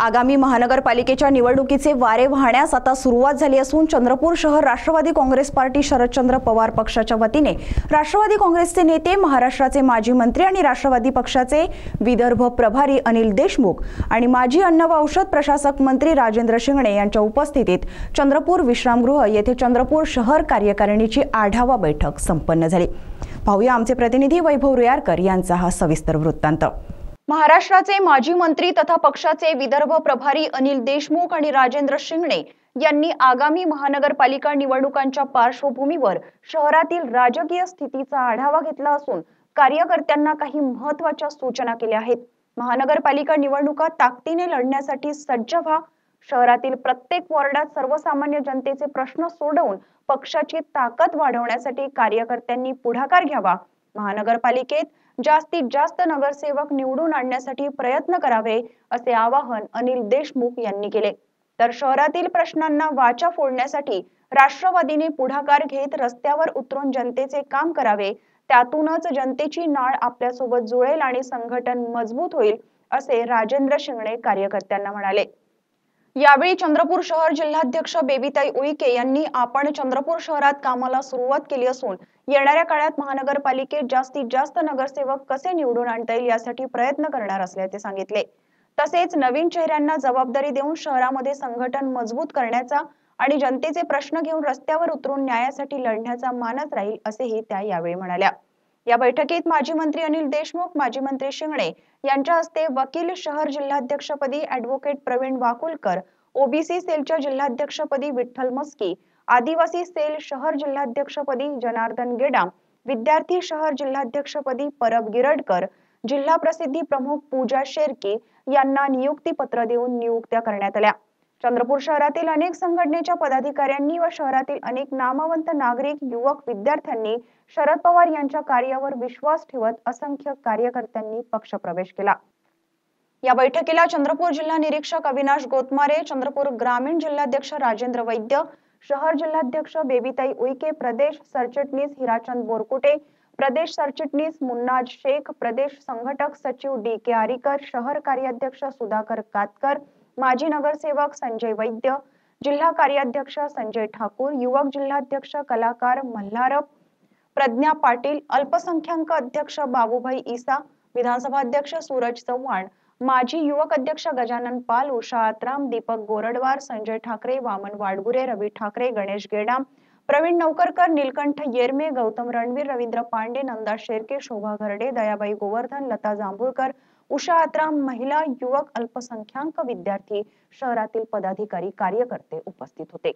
आगामी महानगरपालिकेच्या निवडणुकीचे वारे वाहण्यास आता सुरुवात झाली असून चंद्रपूर शहर राष्ट्रवादी काँग्रेस पार्टी शरदचंद्र पवार पक्षाच्या वतीने राष्ट्रवादी काँग्रेसचे नेते, महाराष्ट्राचे माजी मंत्री आणि राष्ट्रवादी पक्षाचे विदर्भ प्रभारी अनिल देशमुख आणि माजी अन्न व औषध प्रशासक मंत्री राजेंद्र शिंगणे यांच्या उपस्थितीत चंद्रपूर विश्रामगृह येथे चंद्रपूर शहर कार्यकारिणीची आढावा बैठक संपन्न झाली। पाहूया आमचे प्रतिनिधी वैभव रुयारकर यांचा हा सविस्तर वृत्तांत। महाराष्ट्राचे माजी मंत्री तथा पक्षाचे विदर्भ प्रभारी अनिल देशमुख आणि राजेंद्र शिंगणे यांनी आगामी महानगरपालिका निवडणुकांच्या पार्श्वभूमीवर शहरातील राजकीय स्थितीचा आढावा घेतला असून कार्यकर्त्यांना काही महत्त्वाच्या सूचना केल्या आहेत। महानगरपालिका निवडणुका ताकदीने लढण्यासाठी सज्ज व्हा। शहरातील प्रत्येक वॉर्डात सर्वसामान्य जनतेचे प्रश्न सोडवून पक्षाची ताकद वाढवण्यासाठी कार्यकर्त्यांनी पुढाकार घ्यावा। महानगरपालिकेत जास्तीत जास्त नगरसेवक निवडून आणण्यासाठी प्रयत्न करावे असे आवाहन अनिल देशमुख यांनी केले। तर शहरातील प्रश्नांना वाचा फोडण्यासाठी राष्ट्रवादीने पुढाकार घेत रस्त्यावर उतरून जनतेचे काम करावे। त्यातूनच जनतेची नाळ आपल्यासोबत जुळेल आणि संघटन मजबूत होईल असे राजेंद्र शिंगणे कार्यकर्त्यांना म्हणाले। यावेळी चंद्रपूर शहर जिल्हाध्यक्ष बेबीताई उईके यांनी आपण चंद्रपूर शहरात कामाला सुरुवात केली असून येणाऱ्या काळात महानगरपालिकेत जास्तीत जास्त नगरसेवक कसे निवडून आणता येईल यासाठी प्रयत्न करणार असल्याचे सांगितले। तसेच नवीन चेहऱ्यांना जबाबदारी देऊन शहरामध्ये संघटन मजबूत करण्याचा आणि जनतेचे प्रश्न घेऊन रस्त्यावर उतरून न्यायासाठी लढण्याचा मानस राहील असेही त्या यावेळी म्हणाल्या। या बैठकीत माजी मंत्री अनिल देशमुख, माजी मंत्री शिंगणे यांच्या हस्ते वकील शहर जिल्हाध्यक्षपदी ॲडव्होकेट प्रवीण वाकुलकर, ओबीसी सेलच्या जिल्हाध्यक्षपदी विठ्ठल मस्की, आदिवासी सेल शहर जिल्हाध्यक्षपदी जनार्दन गेडाम, विद्यार्थी शहर जिल्हाध्यक्षपदी परब गिरडकर, जिल्हा प्रसिद्धी प्रमुख पूजा शेरकी यांना नियुक्ती पत्र देऊन नियुक्त्या करण्यात आल्या। चंद्रपूर शहरातील अनेक संघटनेच्या पदाधिकाऱ्यांनी व शहरातील अनेक नामवंत नागरिक, युवक, विद्यार्थ्यांनी शरद पवार यांच्या कार्यावर विश्वास ठेवत असंख्य कार्यकर्त्यांनी पक्षप्रवेश केला। या बैठकीला चंद्रपूर जिल्हा निरीक्षक अविनाश गोतमारे, चंद्रपूर ग्रामीण जिल्हाध्यक्ष राजेंद्र वैद्य, शहर जिल्हाध्यक्ष बेबीताई उईके, प्रदेश सरचिटणीस हिराचंद बोरकुटे, प्रदेश सरचिटणीस मुन्नाज शेख, प्रदेश संघटक सचिव डी.के. आरीकर, शहर कार्याध्यक्ष सुधाकर कातकर, माजी नगरसेवक संजय वैद्य, जिल्हा कार्याध्यक्ष संजय ठाकूर, युवक जिल्हाध्यक्ष कलाकार मल्हारप, प्रज्ञा पाटील, अल्पसंख्याक अध्यक्ष बाबूभाई ईसा, विधानसभा अध्यक्ष सूरज चव्हाण, माजी युवक अध्यक्ष गजानन पाल, उषा आत्राम, दीपक गोरडवार, संजय ठाकरे, वामन वाडगुरे, रवी ठाकरे, गणेश गेडाम, प्रवीण नौकरकर, नीलकंठ येरमे, गौतम रणवीर, रवींद्र पांडे, नंदा शेरके, शोभा घरडे, दयाबाई गोवर्धन, लता जांभूळकर, उषा आत्राम, महिला, युवक, अल्पसंख्याक, विद्यार्थी, शहरातील पदाधिकारी, कार्यकर्ते उपस्थित होते।